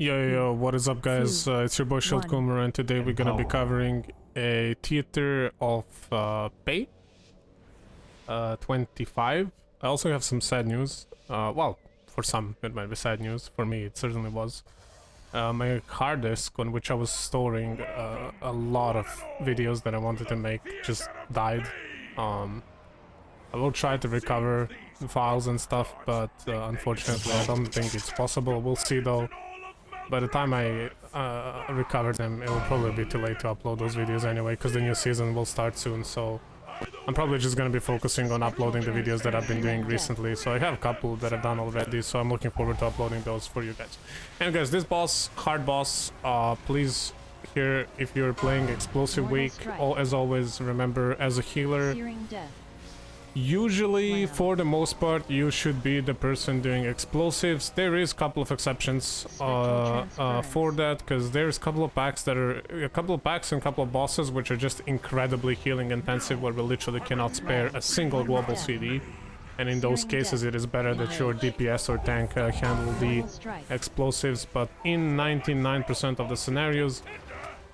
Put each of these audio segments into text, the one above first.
Yo, what is up, guys? It's your boy Shieldcoomer, and today we're gonna be covering a theater of PoV 25. I also have some sad news. Well, for some it might be sad news. For me, it certainly was. My hard disk on which I was storing a lot of videos that I wanted to make just died. I will try to recover the files and stuff, but unfortunately I don't think it's possible. We'll see though. By the time I recover them, it will probably be too late to upload those videos anyway, because the new season will start soon, so I'm probably just gonna be focusing on uploading the videos that I've been doing recently. So I have a couple that I've done already, so I'm looking forward to uploading those for you guys. And guys, this boss, hard boss, please, here, if you're playing Explosive Week, as always, remember, as a healer, usually, for the most part, you should be the person doing explosives. There is a couple of exceptions for that, because there's a couple of packs that are and a couple of bosses which are just incredibly healing intensive, where we literally cannot spare a single global CD. And in those cases, it is better that your DPS or tank handle the explosives. But in 99% of the scenarios,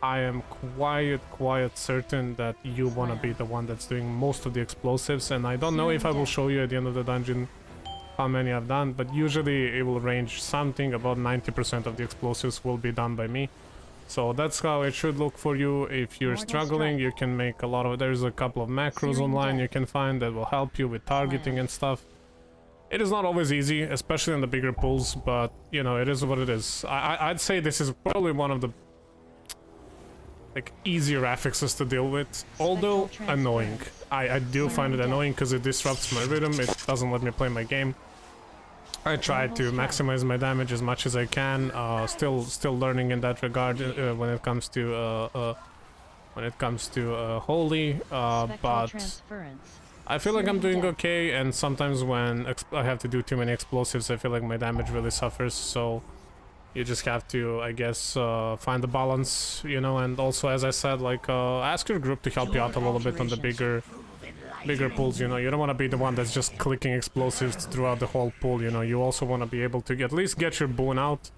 I am quite certain that you want to be the one that's doing most of the explosives, and I don't know if I will show you at the end of the dungeon how many I've done, but usually it will range something about 90% of the explosives will be done by me. So that's how it should look for you. If you're struggling, you can make a lot of... There's a couple of macros online you can find that will help you with targeting and stuff. It is not always easy, especially in the bigger pools, but you know, it is what it is. I'd say this is probably one of the easier affixes to deal with, although annoying. I do find it annoying because it disrupts my rhythm, it doesn't let me play my game. I try to maximize my damage as much as I can, still learning in that regard when it comes to holy, but I feel like I'm doing okay, and sometimes when I have to do too many explosives, I feel like my damage really suffers, so you just have to, I guess, find the balance, you know, and also, as I said, like, ask your group to help you out a little bit on the bigger pools, you know. You don't want to be the one that's just clicking explosives throughout the whole pool, you know. You also want to be able to at least get your boon out,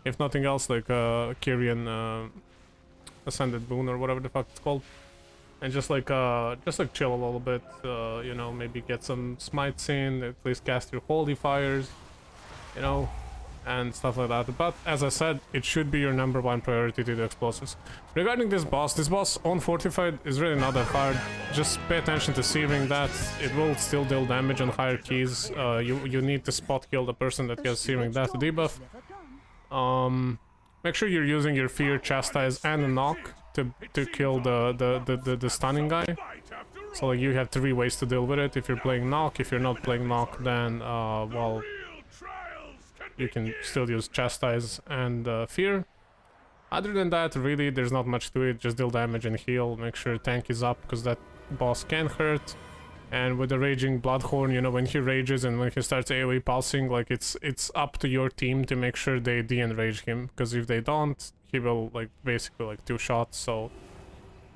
if nothing else, like Kyrian Ascended Boon or whatever the fuck it's called. And just like chill a little bit, you know, maybe get some smites in, at least cast your holy fires, you know, and stuff like that. But as I said, it should be your #1 priority to do explosives. Regarding this boss on Fortified is really not that hard. Just pay attention to searing that. It will still deal damage on higher keys. You need to spot kill the person that has searing that debuff. Make sure you're using your fear, chastise, and a knock to kill the stunning guy. So like, you have 3 ways to deal with it. If you're playing knock, if you're not playing knock, then well, you can still use chastise and fear. Other than that, really, there's not much to it. Just deal damage and heal. Make sure tank is up, because that boss can hurt. And with the raging Bloodhorn, you know, when he rages and when he starts AoE pulsing, like, it's up to your team to make sure they de-enrage him, because if they don't, he will, like, basically, like, 2 shots. So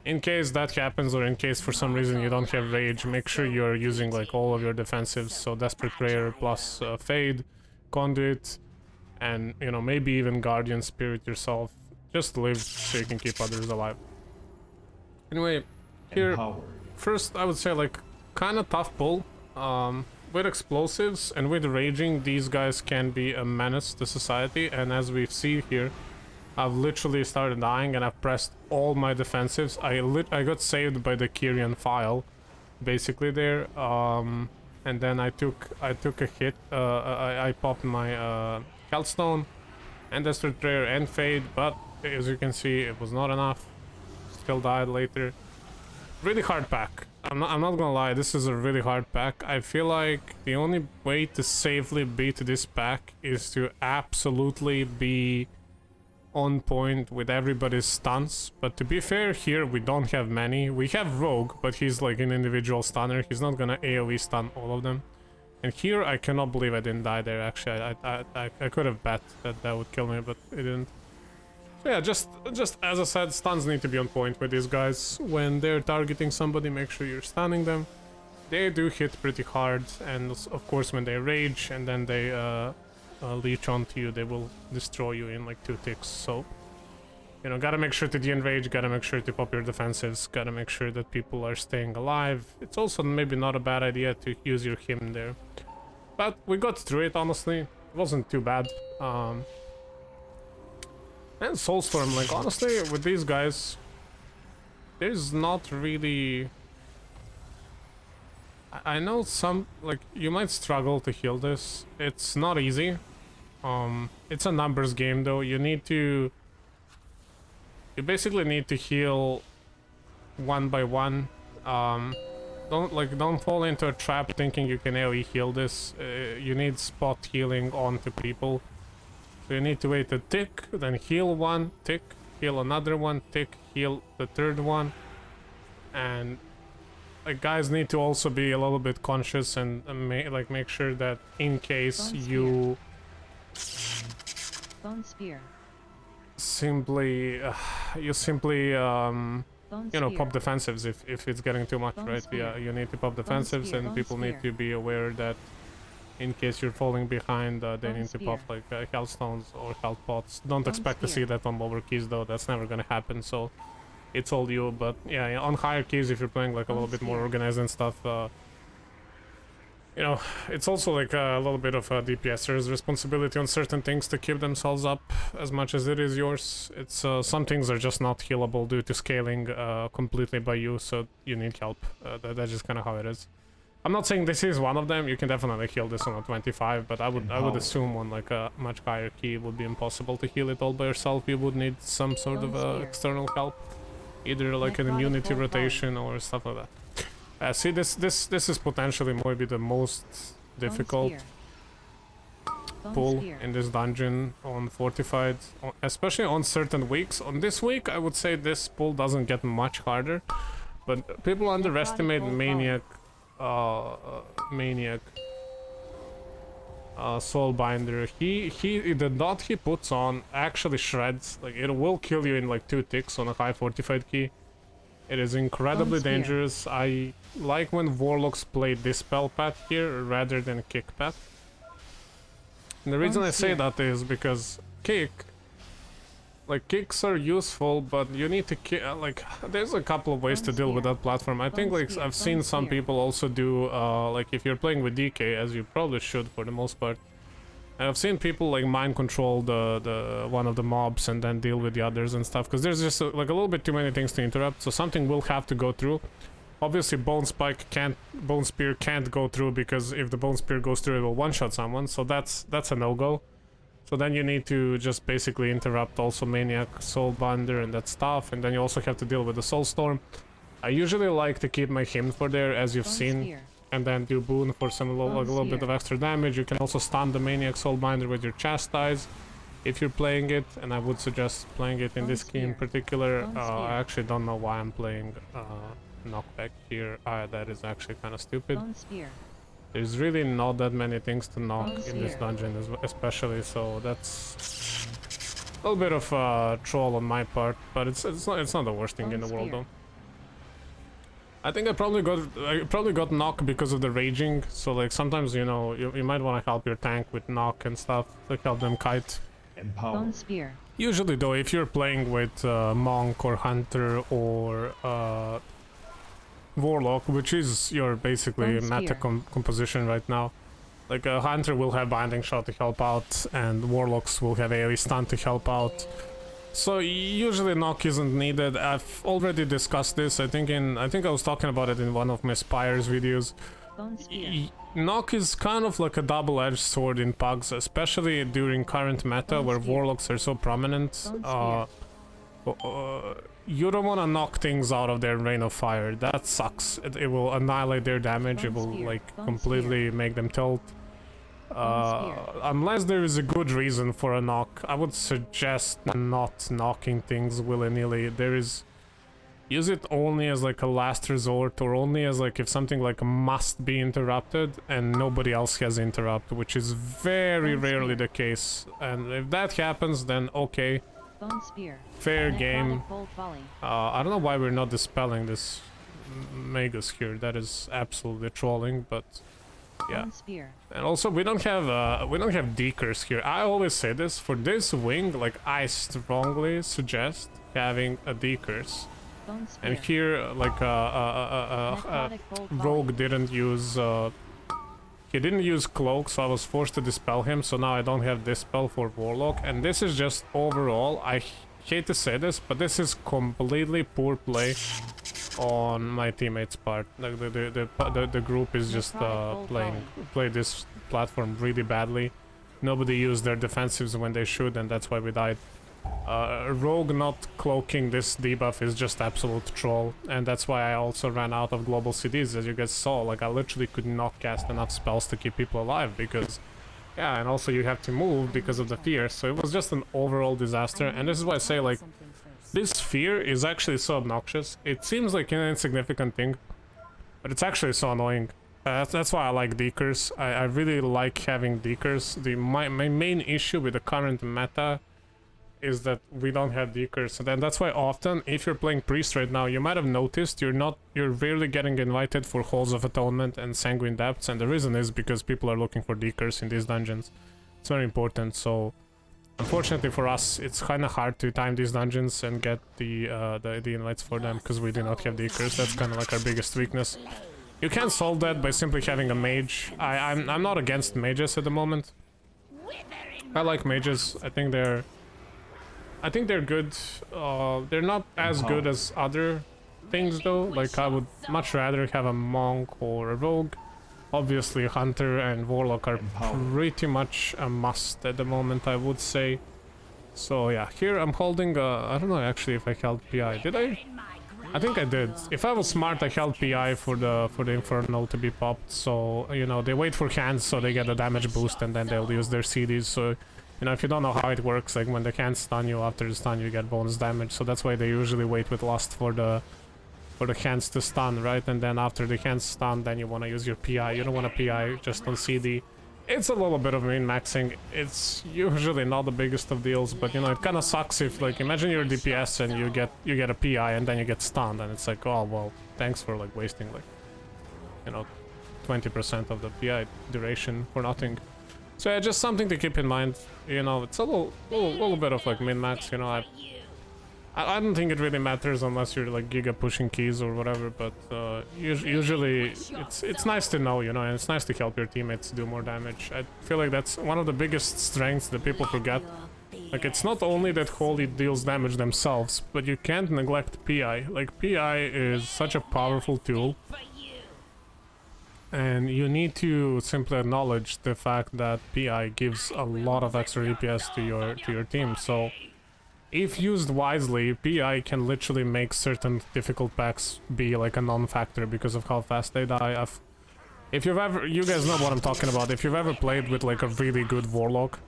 in case that happens, or in case for some reason you don't have rage, make sure you're using, like, all of your defensives. So Desperate Prayer plus Fade, Conduit, and, you know, maybe even Guardian Spirit yourself. Just live so you can keep others alive. Anyway, here, first I would say, like, kind of tough pull. With explosives and with raging, these guys can be a menace to society, and as we see here, I've literally started dying and I've pressed all my defensives. I got saved by the Kyrian file, basically there. And then I took a hit. I popped my Healthstone and Desperate Prayer and Fade, but as you can see, it was not enough. Still died later. Really hard pack. I'm not gonna lie, this is a really hard pack. I feel like the only way to safely beat this pack is to absolutely be on point with everybody's stuns. But to be fair, here we don't have many. We have Rogue, but he's like an individual stunner. He's not gonna AoE stun all of them. And here I cannot believe I didn't die there. Actually, I could have bet that would kill me, but it didn't. So yeah, just as I said, stuns need to be on point with these guys. When they're targeting somebody, make sure you're stunning them. They do hit pretty hard, and of course when they rage and then they leech onto you, they will destroy you in like 2 ticks. So, you know, gotta make sure to de-enrage, gotta make sure to pop your defensives, gotta make sure that people are staying alive. It's also maybe not a bad idea to use your hymn there. But we got through it, honestly. It wasn't too bad. And Soulstorm, like, honestly, with these guys, there's not really... I know some, like, you might struggle to heal this. It's not easy. It's a numbers game, though. You need to... You basically need to heal one by one. Don't fall into a trap thinking you can AoE heal this. You need spot healing onto people. So you need to wait a tick, then heal one, tick, heal another one, tick, heal the third one. And like guys need to also be a little bit conscious and make sure that in case you Bone spear. simply you know, pop defensives if it's getting too much, right? Yeah, you need to pop defensives, and people need to be aware that in case you're falling behind, they need to pop like health stones or health pots. Don't expect to see that on lower keys though, that's never gonna happen, so it's all you. But yeah, on higher keys, if you're playing like a little bit more organized and stuff, you know, it's also like a little bit of a DPSer's responsibility on certain things to keep themselves up as much as it is yours. It's some things are just not healable due to scaling completely by you, so you need help. That's just kind of how it is. I'm not saying this is one of them. You can definitely heal this on a 25, but I would assume on like a much higher key it would be impossible to heal it all by yourself. You would need some sort of external help, either like an immunity rotation or stuff like that. See, this is potentially maybe the most difficult pull in this dungeon on Fortified, especially on certain weeks. On this week, I would say this pull doesn't get much harder, but people underestimate Maniac, Soulbinder. The dot he puts on actually shreds. Like, it will kill you in like 2 ticks on a high Fortified key. It is incredibly dangerous. I like when Warlocks play Dispel path here rather than Kick path. And the reason I say that is because kicks are useful, but you need to like, there's a couple of ways to deal with that platform. I think like I've seen some people also do like if you're playing with DK, as you probably should for the most part. I've seen people like mind control the one of the mobs and then deal with the others and stuff, because there's just like a little bit too many things to interrupt, so something will have to go through. Obviously Bone Spear can't go through, because if the Bone Spear goes through it will one-shot someone, so that's a no-go. So then you need to just basically interrupt also Maniac, Soulbinder and that stuff, and then you also have to deal with the Soulstorm. I usually like to keep my hymn for there, as you've seen. And then do boon for some like a little bit of extra damage. You can also stun the Maniac Soulbinder with your Chastise if you're playing it, and I would suggest playing it in this key in particular. I actually don't know why I'm playing knockback here. That is actually kind of stupid. There's really not that many things to knock in this dungeon, especially, so that's a little bit of troll on my part, but it's not the worst thing in the world though. I think I probably got knock because of the raging, so like sometimes, you know, you might want to help your tank with knock and stuff, like help them kite. Bone spear. Usually though, if you're playing with monk or hunter or warlock, which is your basically meta composition right now, like a hunter will have binding shot to help out, and warlocks will have AoE stun to help out. So usually knock isn't needed. I've already discussed this. I think I was talking about it in one of my Spires videos. Knock is kind of like a double-edged sword in pugs, especially during current meta where warlocks are so prominent. You don't want to knock things out of their rain of fire. That sucks. It will annihilate their damage. It will like completely make them tilt. Unless there is a good reason for a knock, I would suggest not knocking things willy-nilly. Use it only as like a last resort, or only as like if something like must be interrupted and nobody else has interrupt, which is very rarely the case. And if that happens, then okay, fair game. I don't know why we're not dispelling this Magus here. That is absolutely trolling, but Yeah. Spear. And also we don't have decers here. I always say this, for this wing, like I strongly suggest having a decers. And here, like Rogue didn't use he didn't use Cloak, so I was forced to dispel him, so now I don't have Dispel for Warlock. And this is just overall, I hate to say this, but this is completely poor play on my teammates' part. Like the group is just play this platform really badly. Nobody used their defensives when they should, and that's why we died. Rogue not cloaking this debuff is just absolute troll, and that's why I also ran out of global CDs, as you guys saw. Like, I literally could not cast enough spells to keep people alive, because yeah, and also you have to move because of the fear, so it was just an overall disaster. And this is why I say, like, this fear is actually so obnoxious. It seems like an insignificant thing, but it's actually so annoying. That's why I like decers. I really like having decers. My main issue with the current meta is that we don't have decers, and that's why often, if you're playing priest right now, you might have noticed you're rarely getting invited for Halls of Atonement and Sanguine Depths, and the reason is because people are looking for decers in these dungeons. It's very important. So unfortunately for us, it's kind of hard to time these dungeons and get the invites for them, because we do not have decers. That's kind of like our biggest weakness. You can solve that by simply having a mage. I'm not against mages at the moment. I like mages. I think they're good. They're not as good as other things though. Like, I would much rather have a monk or a rogue. Obviously hunter and warlock are pretty much a must at the moment, I would say. So yeah, here I'm holding I don't know actually if I held PI. Did I? I think I did. If I was smart, I held PI for the Infernal to be popped, so you know, they wait for hands so they get a damage boost, and then they'll use their CDs. So you know, if you don't know how it works, like when they can't stun you, after the stun you get bonus damage, so that's why they usually wait with Lust for the hands to stun, right? And then after the hands stun, then you want to use your PI. You don't want to PI just on CD. It's a little bit of min-maxing. It's usually not the biggest of deals, but you know, it kind of sucks if, like, imagine you're DPS and you get a PI and then you get stunned, and it's like, oh well, thanks for like wasting like, you know, 20% of the PI duration for nothing. So yeah, just something to keep in mind. You know, it's a little bit of like min-max. You know, I don't think it really matters unless you're like giga pushing keys or whatever, but usually it's nice to know, you know, and it's nice to help your teammates do more damage. I feel like that's one of the biggest strengths that people forget. Like, it's not only that Holy deals damage themselves, but you can't neglect PI. Like, PI is such a powerful tool, and you need to simply acknowledge the fact that PI gives a lot of extra DPS to your team. So if used wisely, PI can literally make certain difficult packs be like a non-factor because of how fast they die. If you've ever, you guys know what I'm talking about. If you've ever played with like a really good warlock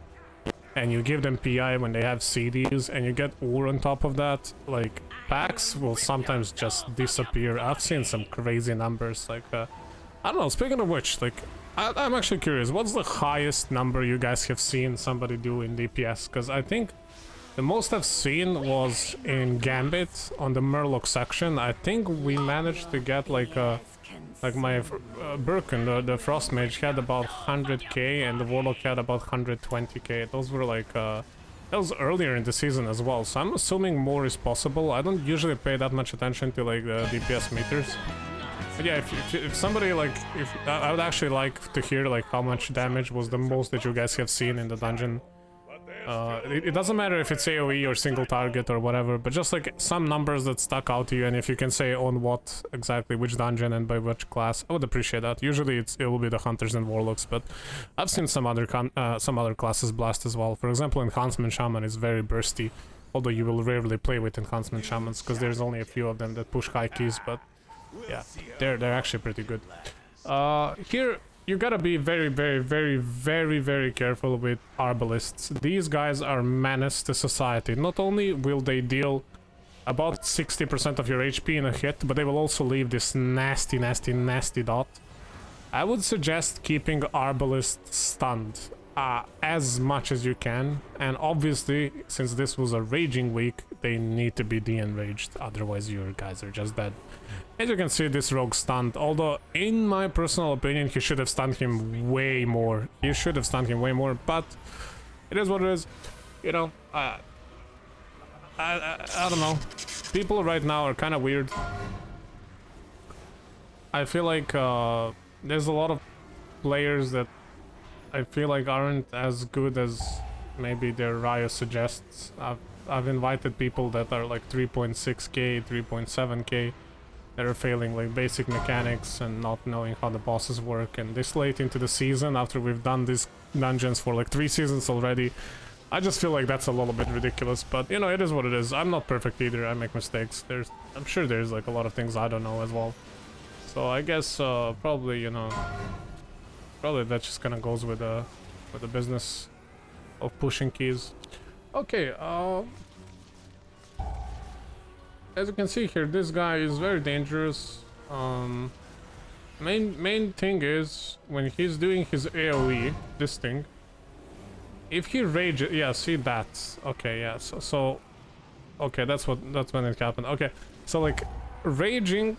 and you give them PI when they have CDs and you get Ur on top of that, like, packs will sometimes just disappear. I've seen some crazy numbers. Like, I don't know, speaking of which, like, I'm actually curious, what's the highest number you guys have seen somebody do in DPS? Because I think the most I've seen was in Gambit on the Murloc section. I think we managed to get like my Birkin, the Frost Mage, had about 100k and the Warlock had about 120k. Those were like, that was earlier in the season as well, so I'm assuming more is possible. I don't usually pay that much attention to like the DPS meters. But yeah, if somebody like, I would actually like to hear like how much damage was the most that you guys have seen in the dungeon. It doesn't matter if it's AoE or single target or whatever, but just like some numbers that stuck out to you, and if you can say on what exactly, which dungeon and by which class, I would appreciate that. Usually it will be the hunters and warlocks, but I've seen some other classes blast as well. For example, Enhancement Shaman is very bursty, although you will rarely play with Enhancement Shamans because there's only a few of them that push high keys, but yeah, they're actually pretty good. Here you gotta be very careful with Arbalists. These guys are menace to society. Not only will they deal about 60% of your HP in a hit, but they will also leave this nasty dot. I would suggest keeping Arbalist stunned. as much as you can, and obviously since this was a raging week, they need to be de-enraged, otherwise your guys are just dead. As you can see, this rogue stunned, although in my personal opinion he should have stunned him way more. He should have stunned him way more, but it is what it is. You know, I don't know. People right now are kind of weird. I feel like there's a lot of players that I feel like aren't as good as maybe their Riot suggests. I've invited people that are like 3.6k, 3.7k that are failing like basic mechanics and not knowing how the bosses work, and this late into the season, after we've done these dungeons for like 3 seasons already, I just feel like that's a little bit ridiculous. But you know, it is what it is. I'm not perfect either. I make mistakes. I'm sure there's like a lot of things I don't know as well. So I guess probably, you know, probably that just kind of goes with the business of pushing keys. Okay, as you can see here, this guy is very dangerous. Main thing is when he's doing his AoE, this thing, if he rages, yeah, see that. Okay, yeah, so okay, that's when it happened. Okay, so like raging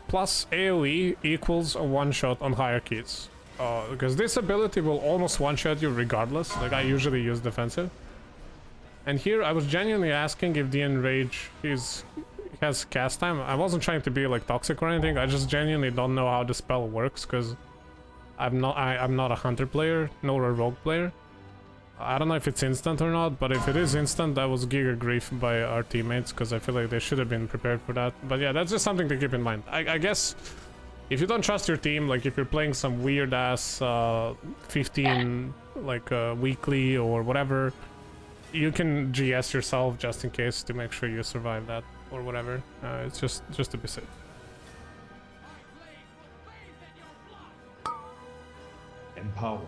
plus AoE equals a one-shot on hierarchies. Because this ability will almost one-shot you regardless. Like, I usually use defensive. And here I was genuinely asking if the enrage has cast time. I wasn't trying to be like toxic or anything. I just genuinely don't know how the spell works, because I'm not a hunter player nor a rogue player. I don't know if it's instant or not, but if it is instant, that was giga grief by our teammates, because I feel like they should have been prepared for that. But yeah, that's just something to keep in mind. I guess if you don't trust your team, like if you're playing some weird ass 15 like weekly or whatever, you can GS yourself just in case to make sure you survive that or whatever. It's just to be safe. Empowered.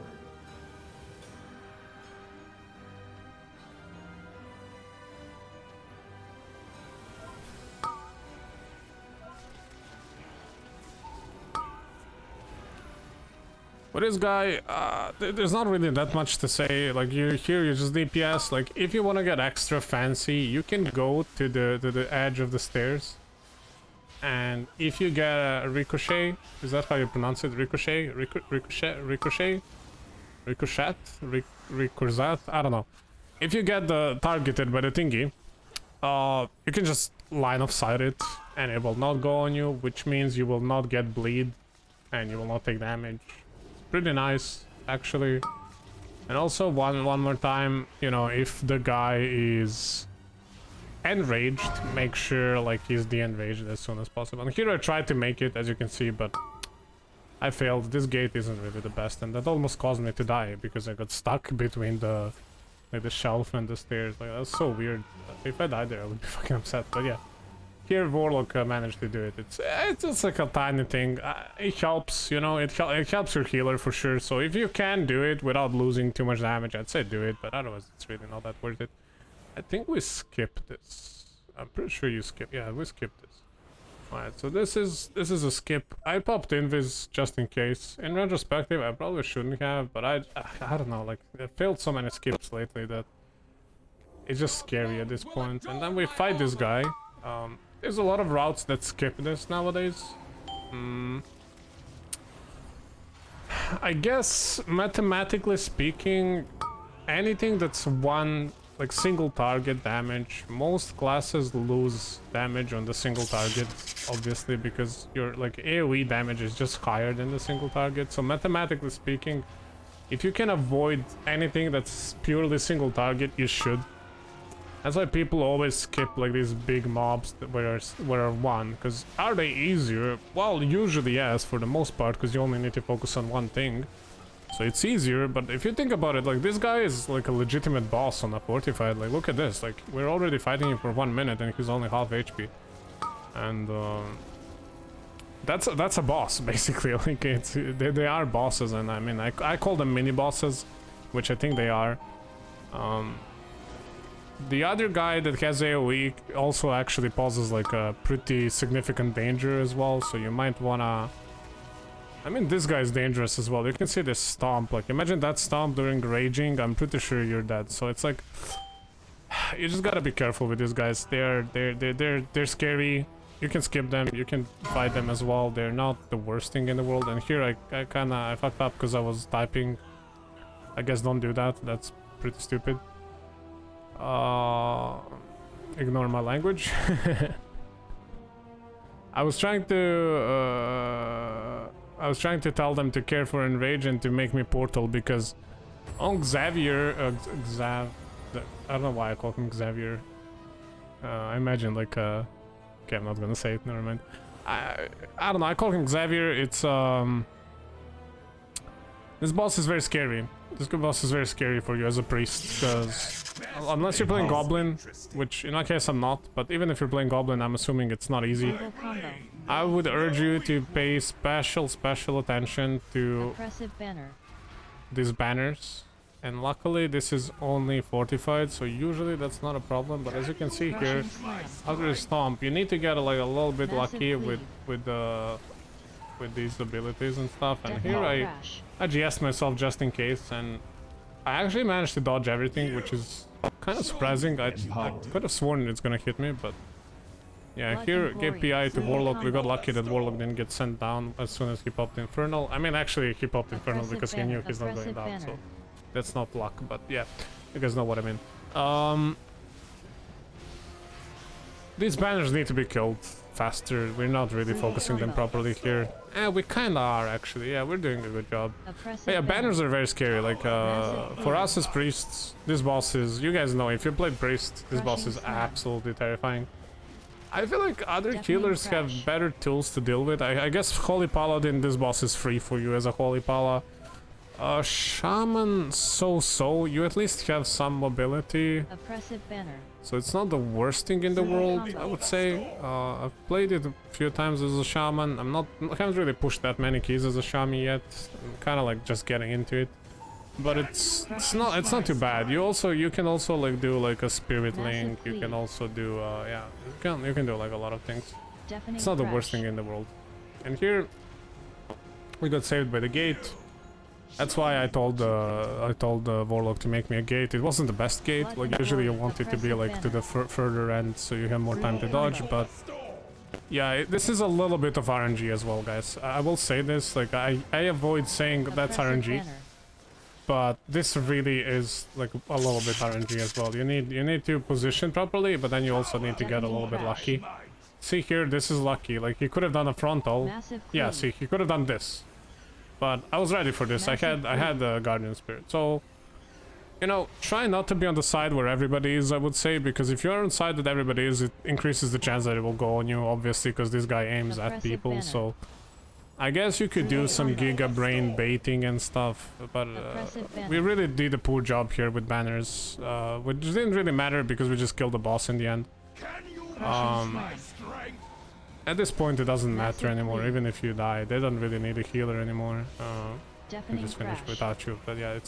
With this guy, there's not really that much to say. Like, you just DPS. Like, if you want to get extra fancy, you can go to the edge of the stairs, and if you get a ricochet, is that how you pronounce it? Ricochet, ricochet, I don't know. If you get targeted by the thingy, you can just line of sight it, and it will not go on you, which means you will not get bleed, and you will not take damage. Pretty nice, actually. And also one more time, you know, if the guy is enraged, make sure like he's de-enraged as soon as possible. And here I tried to make it, as you can see, but I failed. This gate isn't really the best, and that almost caused me to die because I got stuck between the shelf and the stairs. Like, that's so weird. If I died there, I would be fucking upset. But yeah. Here Warlock managed to do it. It's just like a tiny thing. It helps, you know, it helps your healer for sure. So if you can do it without losing too much damage, I'd say do it, but otherwise it's really not that worth it. I think we skipped this. I'm pretty sure you skipped. Yeah, we skipped this. Alright, so this is a skip. I popped Invis just in case. In retrospective, I probably shouldn't have, but I don't know, like, I failed so many skips lately that it's just scary at this point. And then we fight this guy. There's a lot of routes that skip this nowadays. I guess, mathematically speaking, anything that's one, like, single target damage, most classes lose damage on the single target, obviously, because your, like, AoE damage is just higher than the single target. So mathematically speaking, if you can avoid anything that's purely single target, you should. That's why people always skip like these big mobs that were one, because are they easier? Well, usually yes, for the most part, because you only need to focus on one thing. So it's easier, but if you think about it, like, this guy is like a legitimate boss on a Fortified. Like, look at this, like, we're already fighting him for 1 minute and he's only half HP. And that's a boss, basically. Like, they are bosses, and I mean, I call them mini bosses, which I think they are. The other guy that has AoE also actually poses like a pretty significant danger as well, so you might wanna I mean, this guy is dangerous as well. You can see this stomp. Like, imagine that stomp during raging. I'm pretty sure you're dead. So it's like, you just gotta be careful with these guys. They're scary. You can skip them. You can fight them as well. They're not the worst thing in the world. And here I fucked up because I was typing. I guess don't do that. That's pretty stupid. Ignore my language. I was trying to tell them to care for Enrage and to make me portal because on Xavier, I don't know why I call him Xavier. I imagine like okay, I'm not gonna say it. Never mind. I don't know. I call him Xavier. It's this boss is very scary. This boss is very scary for you as a priest because unless you're playing Goblin, which in my case I'm not, but even if you're playing Goblin, I'm assuming it's not easy. I would urge you to pay special attention to these banners. And luckily this is only fortified, so usually that's not a problem. But as you can see here, after the stomp, you need to get like a little bit lucky with these abilities and stuff. And here I GS'd myself just in case, and I actually managed to dodge everything, which is kind of surprising. I could have sworn it's gonna hit me, but yeah, here gave PI to Warlock. We got lucky that Warlock didn't get sent down as soon as he popped Infernal. I mean, actually he popped Infernal because he knew he's not going down, so that's not luck, but yeah, you guys know what I mean. These banners need to be killed faster. We're not really focusing them properly here. We kinda are actually. Yeah, we're doing a good job. But yeah, banners are very scary. Like for us as priests, this boss is, you guys know, if you play priest, this boss is absolutely terrifying. I feel like other healers have better tools to deal with. I guess Holy Paladin, this boss is free for you as a Holy Pala. Shaman, so you at least have some mobility. So it's not the worst thing in the world, I would say. I've played it a few times as a shaman. I haven't really pushed that many keys as a shaman yet. I'm kind of like just getting into it. But it's not too bad. You can also like do like a spirit link. You can also do yeah, you can do like a lot of things. It's not the worst thing in the world. And here we got saved by the gate. That's why I told the Warlock to make me a gate. It wasn't the best gate. Like usually you want it to be like to the further end, so you have more time to dodge. But yeah, this is a little bit of RNG as well, guys. I will say this. Like I avoid saying that's RNG, but this really is like a little bit RNG as well. You need to position properly, but then you also need to get a little bit lucky. See here, this is lucky. Like he could have done a frontal. Yeah, see, he could have done this. But I was ready for this. I had the Guardian Spirit. So, you know, try not to be on the side where everybody is, I would say, because if you're on the side that everybody is, it increases the chance that it will go on you, obviously, because this guy aims at people. So, I guess you could do some Giga Brain baiting and stuff, but we really did a poor job here with banners, which didn't really matter because we just killed the boss in the end. At this point it doesn't matter anymore, even if you die. They don't really need a healer anymore. You can just finish without you. But yeah,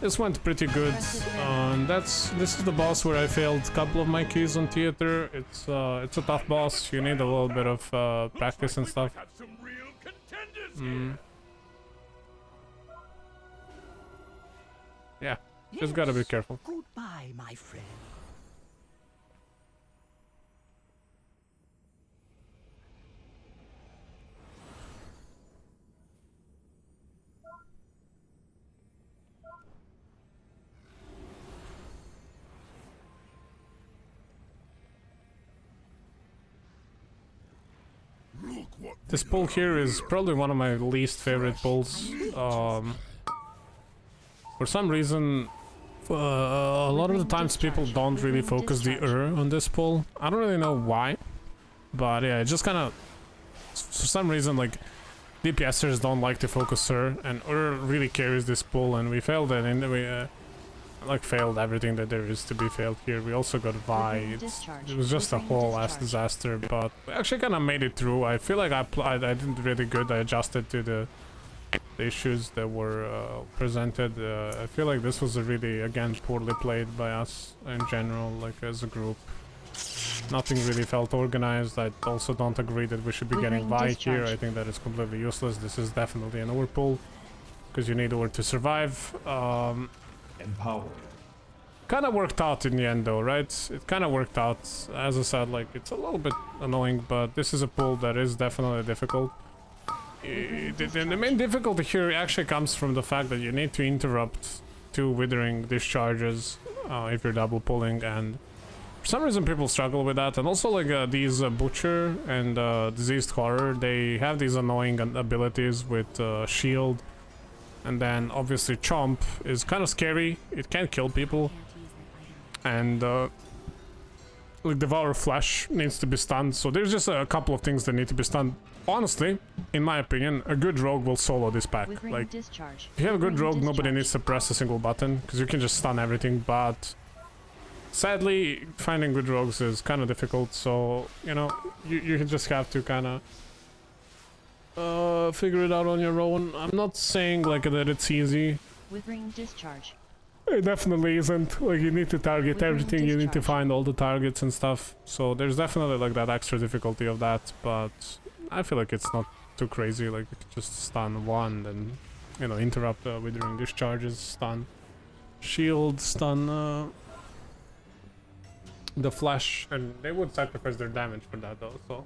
this went pretty good. This is the boss where I failed a couple of my keys on theater. It's a tough boss. You need a little bit of practice and stuff. Yeah, just gotta be careful. Goodbye, my friend. This pull here is probably one of my least favorite pulls. For some reason, a lot of the times people don't really focus the on this pull. I don't really know why, but yeah, it just kind of, for some reason, like DPSers don't like to focus and really carries this pull, and we failed it, and we like failed everything that there is to be failed here. We also got Vi. It was just a whole ass disaster, but we actually kind of made it through. I feel like I did really good. I adjusted to the issues that were presented. I feel like this was a really, again, poorly played by us in general, like as a group. Nothing really felt organized. I also don't agree that we should be getting Vi here. I think that is completely useless. This is definitely an overpull, because you need Ore to survive. Empower. Kind of worked out in the end though, right? It kind of worked out. As I said, like, it's a little bit annoying, but this is a pull that is definitely difficult. The main difficulty here actually comes from the fact that you need to interrupt 2 Withering Discharges if you're double pulling, and for some reason people struggle with that. And also, like, these Butcher and Diseased Horror, they have these annoying abilities with Shield, and then obviously Chomp is kind of scary. It can kill people, and like, Devour Flesh needs to be stunned. So there's just a couple of things that need to be stunned. Honestly, in my opinion, a good rogue will solo this pack. Like, if you have a good rogue, nobody needs to press a single button, because you can just stun everything. But sadly, finding good rogues is kind of difficult. So, you know, you just have to kind of figure it out on your own. I'm not saying like that it's easy. Withering Discharge. It definitely isn't. Like, you need to target Withering everything, you need to Discharge. find all the targets and stuff. So there's definitely like that extra difficulty of that, but I feel like it's not too crazy. Like, you can just stun one, then, you know, interrupt Withering Discharges, stun Shield, stun the Flash, and they would sacrifice their damage for that though, so.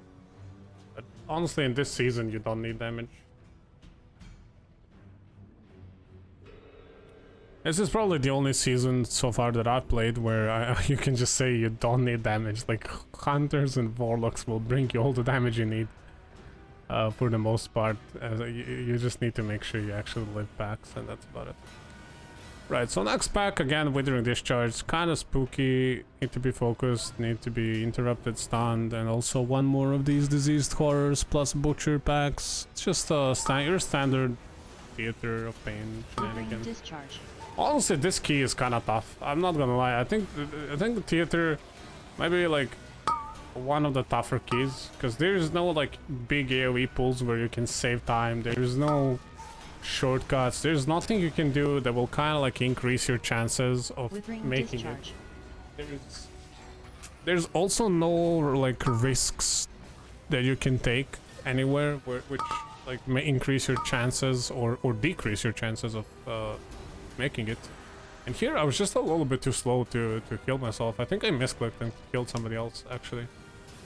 But honestly, in this season, you don't need damage. This is probably the only season so far that I've played where you can just say you don't need damage. Like, Hunters and Warlocks will bring you all the damage you need. For the most part, you just need to make sure you actually live packs, and that's about it. Right, so next pack, again, Withering Discharge, kind of spooky, need to be focused, need to be interrupted, stunned, and also one more of these Diseased Horrors plus Butcher packs. It's just your standard Theater of Pain shenanigans. Discharge. Honestly, this key is kind of tough. I'm not gonna lie. I think the Theater might be like one of the tougher keys, because there's no like big AoE pulls where you can save time. There's no shortcuts. There's nothing you can do that will kind of like increase your chances of Withering making Discharge. it. There's also no like risks that you can take anywhere which like may increase your chances or decrease your chances of making it. And here I was just a little bit too slow to kill myself. I think I misclicked and killed somebody else actually,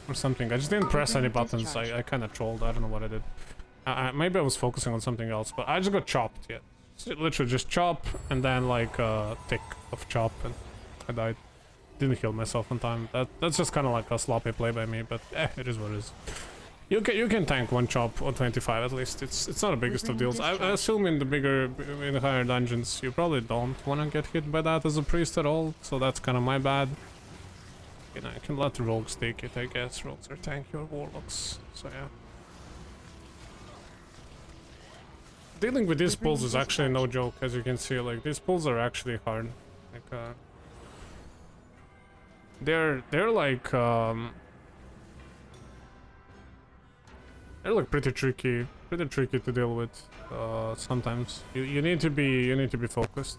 or something. I just didn't press any buttons. I kind of trolled. I don't know what I did. Maybe I was focusing on something else, but I just got chopped. Yeah, so literally just chop and then like tick of chop, and I died. Didn't heal myself on time. That's just kind of like a sloppy play by me, but it is what it is. You can tank one chop on 25 at least. It's not the biggest of deals. I assume in the higher dungeons you probably don't want to get hit by that as a priest at all, so that's kind of my bad. You know, I can let the rogues take it, I guess. Rogues are tanky or warlocks, so yeah. Dealing with these pulls is actually no joke, as you can see. Like, these pulls are actually hard. Like, they're like pretty tricky to deal with. Sometimes you need to be focused.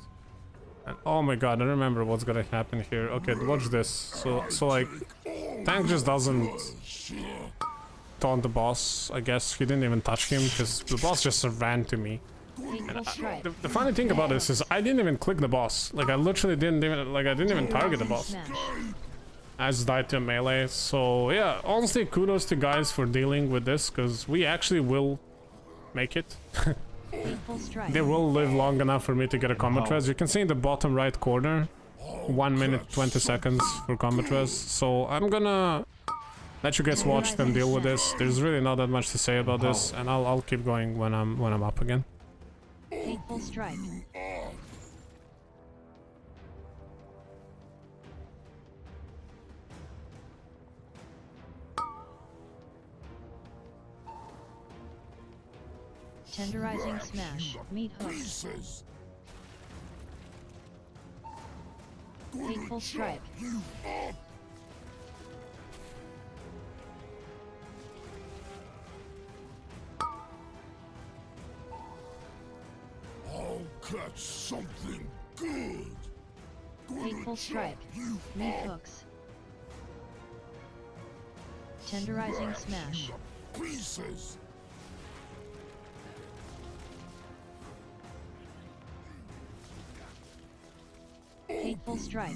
And oh my god, I remember what's gonna happen here. Okay, watch this. So like, tank just doesn't taunt the boss. I guess he didn't even touch him because the boss just ran to me. And the funny thing about this is I didn't even click the boss. Like, I literally didn't even target the boss. I just died to a melee. So yeah, honestly, kudos to guys for dealing with this, because we actually will make it. They will live long enough for me to get a combat res. You can see in the bottom right corner, 1 minute 20 seconds for combat res. So I'm gonna let you guys watch them deal with this. There's really not that much to say about this, and I'll keep going when I'm up again. Hateful Strike. Tenderizing Smash. Meat Hook. Hateful Strike. I'll catch something good. Hateful Strike. Meat Hooks. Tenderizing smash. Pieces. Hateful strike.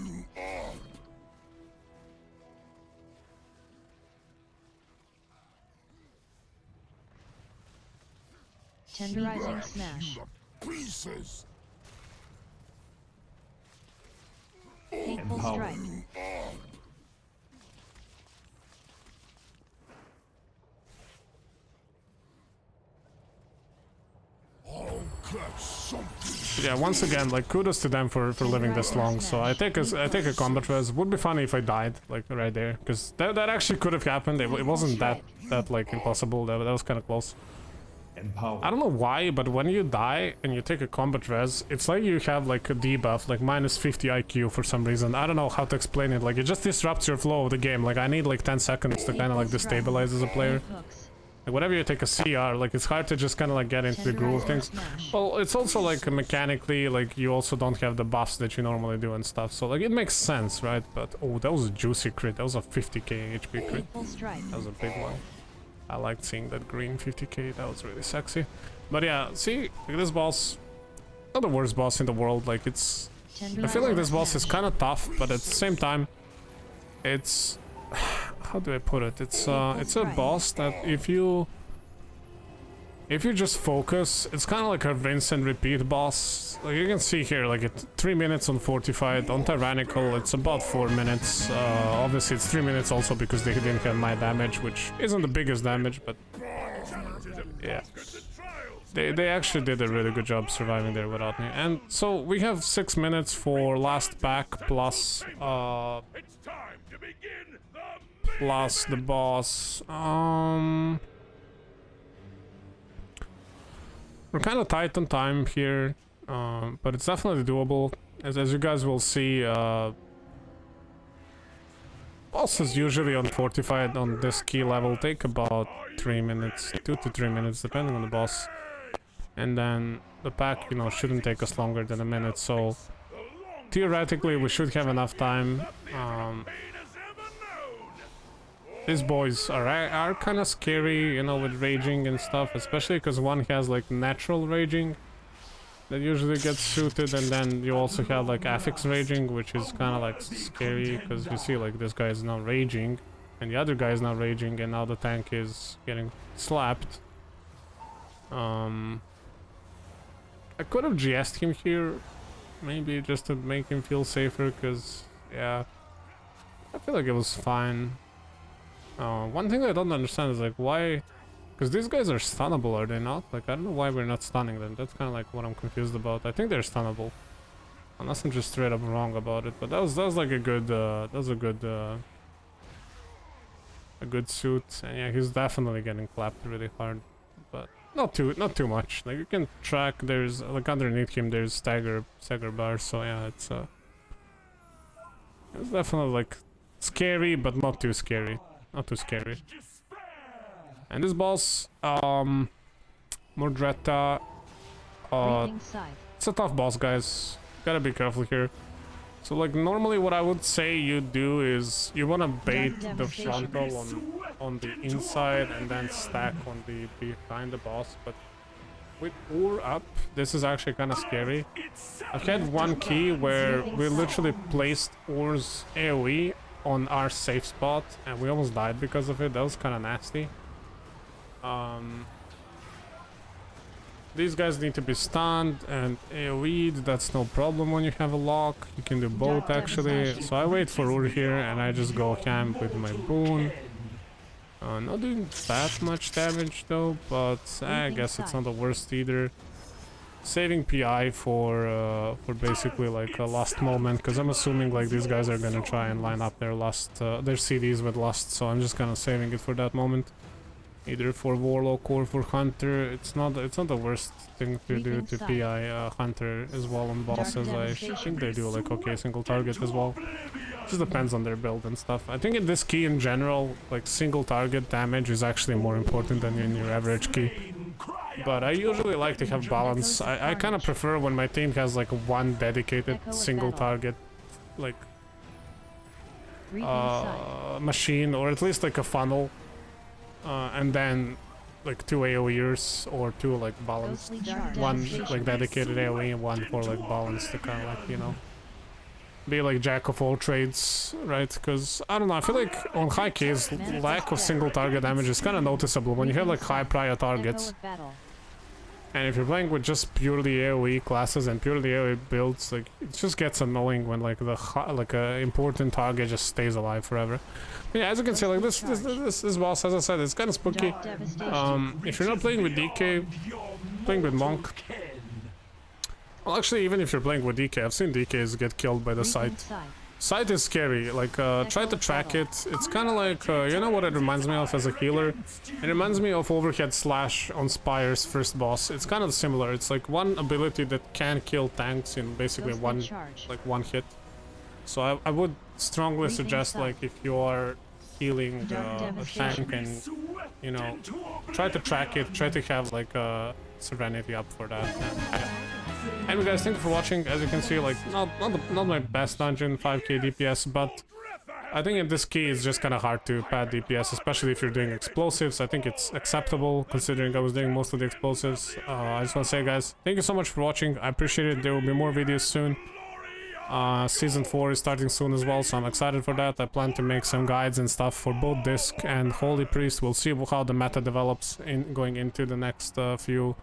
Tenderizing smash. Pieces. Hateful Empower. strike. I'll catch something. Yeah, once again, like kudos to them for living this long. So I take a combat res. Would be funny if I died like right there, because that actually could have happened. It wasn't that like impossible. That was kind of close. Empower. I don't know why, but when you die and you take a combat res, it's like you have like a debuff, like minus 50 IQ for some reason. I don't know how to explain it. Like it just disrupts your flow of the game. Like I need like 10 seconds to kind of like destabilize as a player. Hooks. Like whenever you take a CR, like it's hard to just kind of like get into the groove of things. Well, it's also like mechanically, like you also don't have the buffs that you normally do and stuff. So like it makes sense, right? But oh, that was a juicy crit. That was a 50k HP crit. Hateful strike. That was a big one. I liked seeing that green 50k. That was really sexy. But yeah, see, like this boss, not the worst boss in the world. Like it's, I feel like this boss is kind of tough, but at the same time, it's, how do I put it? It's a boss that if you just focus, it's kind of like a rinse and repeat boss. Like you can see here, like it's 3 minutes on Fortified, on Tyrannical it's about 4 minutes. Obviously it's 3 minutes also because they didn't have my damage, which isn't the biggest damage, but yeah. They actually did a really good job surviving there without me. And so we have 6 minutes for last pack plus plus the boss. We're kind of tight on time here, but it's definitely doable. As you guys will see, bosses usually on Fortified on this key level take about 3 minutes, 2 to 3 minutes, depending on the boss. And then the pack, you know, shouldn't take us longer than a minute, so theoretically we should have enough time. These boys are kind of scary, you know, with raging and stuff, especially because one has like natural raging that usually gets suited, and then you also have like affix raging, which is kind of like scary because you see like this guy is now raging and the other guy is now raging, and now the tank is getting slapped. I could have GS'd him here, maybe just to make him feel safer, because yeah, I feel like it was fine. One thing I don't understand is like why, because these guys are stunnable, are they not? Like I don't know why we're not stunning them. That's kind of like what I'm confused about. I think they're stunnable, unless I'm just straight up wrong about it. But that was like a good a good suit. And yeah, he's definitely getting clapped really hard, but not too much. Like you can track. There's like underneath him there's stagger bars. So yeah, it's definitely like scary, but not too scary. Not too scary. And this boss, Mordretta, it's a tough boss, guys. Gotta be careful here. So like normally what I would say you do is you wanna bait the frontal on the inside and then stack on the behind the boss, but with Ur up, this is actually kind of scary. I've had one key where we literally placed Ur's AoE on our safe spot and we almost died because of it. That was kind of nasty. These guys need to be stunned and AoE'd. That's no problem when you have a lock. You can do both actually. So I wait for Ur here and I just go camp with my boon. Not doing that much damage though, but I guess it's not the worst either. Saving PI for basically like a last moment, because I'm assuming like these guys are gonna try and line up their CDs with lust, so I'm just kind of saving it for that moment, either for Warlock or for Hunter. It's not the worst thing to do to PI Hunter as well on bosses. I think they do like okay single target as well. Just depends on their build and stuff. I think in this key in general, like single target damage is actually more important than in your average key. But I usually like to have balance. I kind of prefer when my team has like one dedicated single target like machine, or at least like a funnel and then like 2 AoEers or 2 like balanced, Ghostly Charge. one like dedicated AoE and one for like balance to kind of like, you know, be like jack of all trades, right? Because I don't know, I feel like on high keys lack of single target damage is kind of noticeable when you have like high prior targets. Echo of battle. And if you're playing with just purely AoE classes and purely AoE builds, like it just gets annoying when like a important target just stays alive forever. But yeah, as you can see, like this boss, as I said, it's kind of spooky. Dark devastation. If you're not playing with DK, playing with Monk. Well, actually, even if you're playing with DK, I've seen DKs get killed by the Breathing sight. sight. Sight is scary, like, try to track it. It's kind of like, you know what it reminds me of as a healer? It reminds me of Overhead Slash on Spire's first boss. It's kind of similar. It's like one ability that can kill tanks in basically Ghostly Charge. one hit. So I would strongly Breathing suggest, sight. like, if you are healing Dark a tank and, you know, try to track it, try to have, like, Serenity up for that. Anyway guys, thank you for watching. As you can see, like, not my best dungeon, 5k DPS, but I think in this key it's just kind of hard to pad DPS, especially if you're doing explosives. I think it's acceptable considering I was doing most of the explosives. I just want to say, guys, thank you so much for watching. I appreciate it. There will be more videos soon. Season 4 is starting soon as well, so I'm excited for that. I plan to make some guides and stuff for both Disc and Holy Priest. We'll see how the meta develops in going into the next few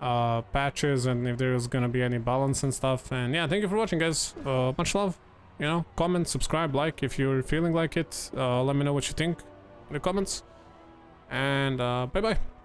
patches, and if there's gonna be any balance and stuff. And yeah, thank you for watching, guys. Much love. You know, comment, subscribe, like if you're feeling like it. Let me know what you think in the comments, and bye bye.